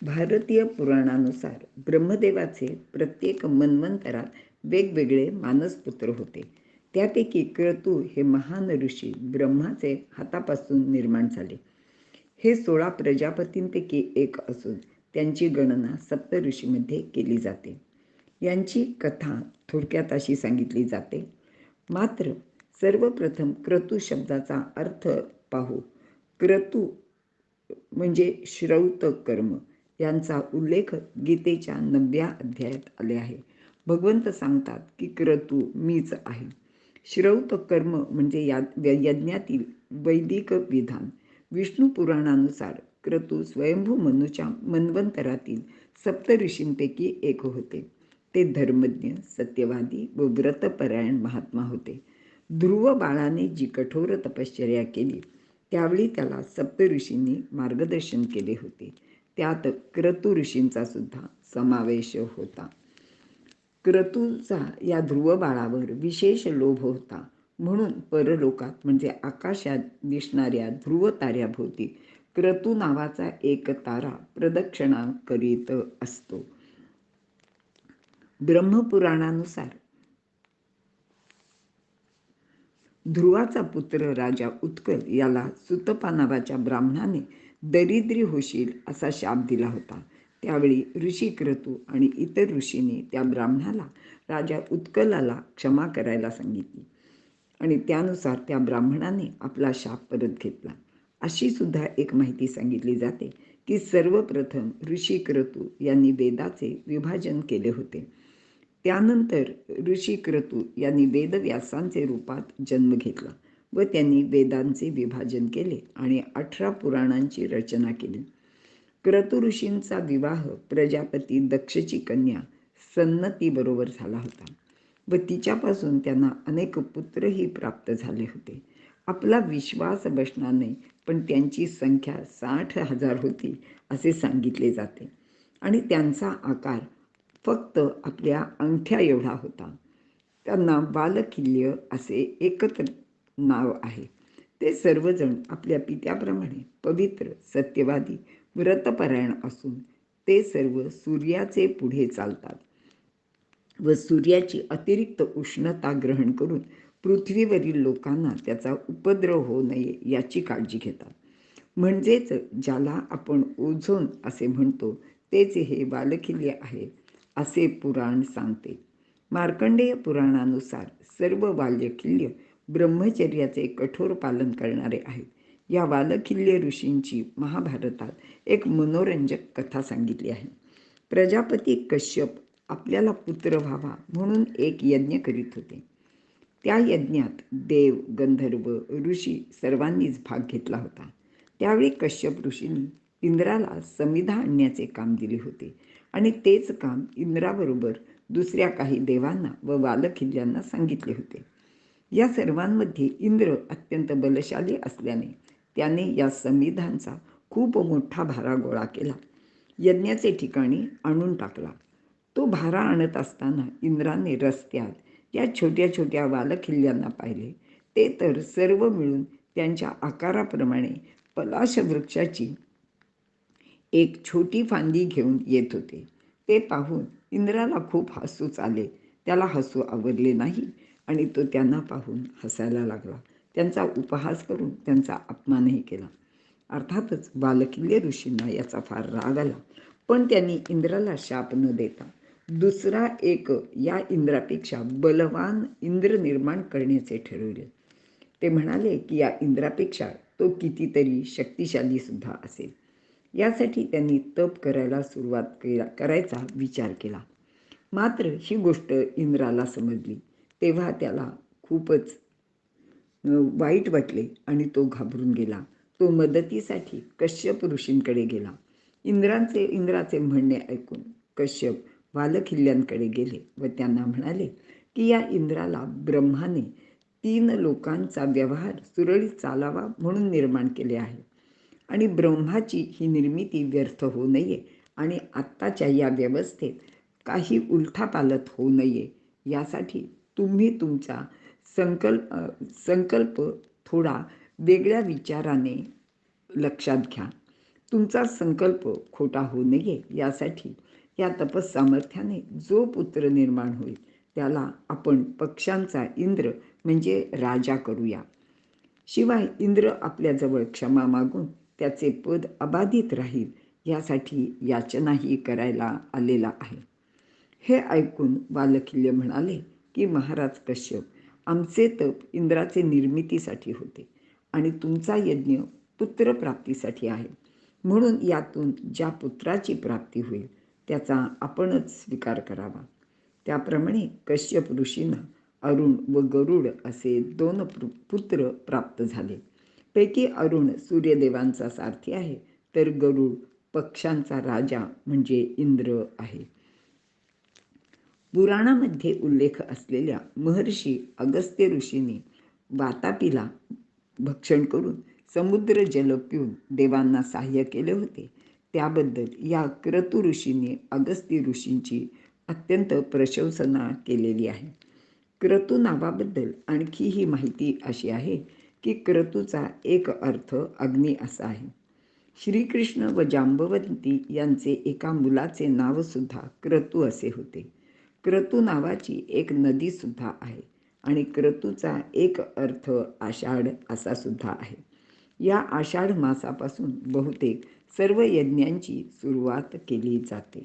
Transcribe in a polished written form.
भारतीय पुराणानुसार ब्रह्मदेवाचे प्रत्येक मन्वंतरात वेगवेगळे मानसपुत्र होते. त्यापैकी क्रतू हे महान ऋषी ब्रह्माचे हातापासून निर्माण झाले. हे 16 प्रजापतींपैकी एक असून त्यांची गणना सप्तऋषीमध्ये केली जाते. यांची कथा थोडक्यात अशी सांगितली जाते. मात्र सर्वप्रथम क्रतू शब्दाचा अर्थ पाहू. क्रतू म्हणजे श्रौत कर्म यांचा उल्लेख गीतेच्या 9व्या अध्यायात आले आहे. भगवंत सांगतात की क्रतू मीच आहे. श्रौत कर्म म्हणजे यज्ञातील वैदिक विधान. विष्णू पुराणानुसार क्रतू स्वयंभू मनुच्या मन्वंतरातील सप्तऋषींपैकी एक होते. ते धर्मज्ञ, सत्यवादी व व्रतपरायण महात्मा होते. ध्रुव बाळाने जी कठोर तपश्चर्या केली त्यावेळी त्याला सप्तऋषींनी मार्गदर्शन केले होते. त्यात क्रतू ऋषींचा सुद्धा समावेश होता. क्रतूचा या ध्रुव बाळावर विशेष लोभ होता. म्हणून परलोकात म्हणजे आकाशात दिसणाऱ्या ध्रुव ताऱ्याभोवती क्रतू नावाचा एक तारा प्रदक्षिणा करीत असतो. ब्रह्मपुराणानुसार ध्रुवाचा पुत्र राजा उत्कल याला सुतपा नावाच्या ब्राह्मणाने दरिद्री होशील असा शाप दिला होता. त्यावेळी ऋषी क्रतू आणि इतर ऋषींनी त्या ब्राह्मणाला राजा उत्कलाला क्षमा करायला सांगितली आणि त्यानुसार त्या ब्राह्मणाने आपला शाप परत घेतला. अशी सुद्धा एक माहिती सांगितली जाते की सर्वप्रथम ऋषी क्रतू यांनी वेदाचे विभाजन केले होते. त्यानंतर ऋषी क्रतू यांनी वेदव्यासांचे रूपात जन्म घेतला व त्यांनी वेदांचे विभाजन केले आणि 18 पुराणांची रचना केली. क्रतू ऋषींचा विवाह प्रजापती दक्षची कन्या सन्नतीबरोबर झाला होता व तिच्यापासून त्यांना अनेक पुत्रही प्राप्त झाले होते. आपला विश्वास बसणार नाही, पण त्यांची संख्या 60,000 होती असे सांगितले जाते आणि त्यांचा आकार फक्त आपल्या अंगठ्या एवढा होता. त्यांना बालकिल्य असे एकत्र नाव आहे. ते सर्वजण आपल्या पित्याप्रमाणे पवित्र, सत्यवादी, व्रतपरायण असून ते सर्व सूर्याचे पुढे चालतात व सूर्याची अतिरिक्त उष्णता ग्रहण करून पृथ्वीवरील लोकांना त्याचा उपद्रव होऊ नये याची काळजी घेतात. म्हणजेच ज्याला आपण ओझोन असे म्हणतो तेच हे बालकिल्य आहे असे पुराण सांगते. मार्कंडेय पुराणानुसार सर्व बालकिल्य ब्रह्मचर्याचे कठोर पालन करणारे आहेत. या बालकिल्य ऋषींची महाभारतात एक मनोरंजक कथा सांगितली आहे. प्रजापती कश्यप आपल्याला पुत्र व्हावा म्हणून एक यज्ञ करीत होते. त्या यज्ञात देव, गंधर्व, ऋषी सर्वांनीच भाग घेतला होता. त्यावेळी कश्यप ऋषींनी इंद्राला समिधा आणण्याचे काम दिले होते आणि तेच काम इंद्राबरोबर दुसऱ्या काही देवांना व बालकिल्यांना सांगितले होते. या सर्वांमध्ये इंद्र अत्यंत बलशाली असल्याने त्याने या समिधांचा खूप मोठा भारा गोळा केला. यज्ञाचे ठिकाणी आणून टाकला. तो भारा आणत असताना इंद्राने रस्त्यात या छोट्या छोट्या बालकिल्यांना पाहिले. ते तर सर्व मिळून त्यांच्या आकाराप्रमाणे पलाश वृक्षाची एक छोटी फांदी घेऊन येत होते. ते पाहून इंद्राला खूप हसूच आले. त्याला हसू आवरले नाही आणि तो त्यांना पाहून हसायला लागला. त्यांचा उपहास करून त्यांचा अपमानही केला. अर्थातच बालकिल्य ऋषींना याचा फार राग आला, पण त्यांनी इंद्राला शाप न देता दुसरा एक या इंद्रापेक्षा बलवान इंद्र निर्माण करण्याचे ठरवले. ते म्हणाले की या इंद्रापेक्षा तो कितीतरी शक्तिशाली सुद्धा असेल. यासाठी त्यांनी तप करायला सुरुवात करायचा विचार केला. मात्र ही गोष्ट इंद्राला समजली तेव्हा त्याला खूपच वाईट वाटले आणि तो घाबरून गेला. तो मदतीसाठी कश्यप ऋषींकडे गेला. इंद्राचे म्हणणे ऐकून कश्यप बालकिल्यांकडे गेले व त्यांना म्हणाले की या इंद्राला ब्रह्माने 3 लोकांचा व्यवहार सुरळीत चालावा म्हणून निर्माण केले आहे आणि ब्रह्माची ही निर्मिती व्यर्थ होऊ नये आणि आत्ताच्या या व्यवस्थेत काही उलथापालथ होऊ नये यासाठी तुम्ही तुमचा संकल्प थोडा वेगळ्या विचाराने लक्षात घ्या. तुमचा संकल्प खोटा होऊ नये यासाठी या तपस्सामर्थ्याने जो पुत्र निर्माण होईल त्याला आपण पक्षांचा इंद्र म्हणजे राजा करूया. शिवाय इंद्र आपल्याजवळ क्षमा मागून त्याचे पद अबाधित राहील यासाठी याचनाही करायला आलेला आहे. हे ऐकून वालखिल्य म्हणाले की महाराज कश्यप, आमचे तप इंद्राचे निर्मितीसाठी होते आणि तुमचा यज्ञ पुत्रप्राप्तीसाठी आहे. म्हणून यातून ज्या पुत्राची प्राप्ती होईल त्याचा आपणच स्वीकार करावा. त्याप्रमाणे कश्यप ऋषींना अरुण व गरुड असे 2 पुत्र प्राप्त झाले. पैकी अरुण सूर्यदेवांचा सारथी आहे, तर गरुड पक्षांचा राजा म्हणजे इंद्र आहे. पुराणामध्ये उल्लेख असलेल्या महर्षी अगस्त्य ऋषींनी वातापीला भक्षण करून समुद्र जल पिऊन देवांना सहाय्य केले होते, त्याबद्दल या क्रतु ऋषींनी अगस्त्य ऋषींची अत्यंत प्रशंसना केलेली आहे. क्रतु नावाबद्दल आणखी ही माहिती अशी आहे की क्रतूचा एक अर्थ अग्नी असा आहे. श्रीकृष्ण व जांबवंती यांचे एका मुलाचे नावसुद्धा क्रतू असे होते. क्रतू नावाची एक नदीसुद्धा आहे आणि क्रतूचा एक अर्थ आषाढ असा सुद्धा आहे. या आषाढ मासापासून बहुतेक सर्व यज्ञांची सुरुवात केली जाते.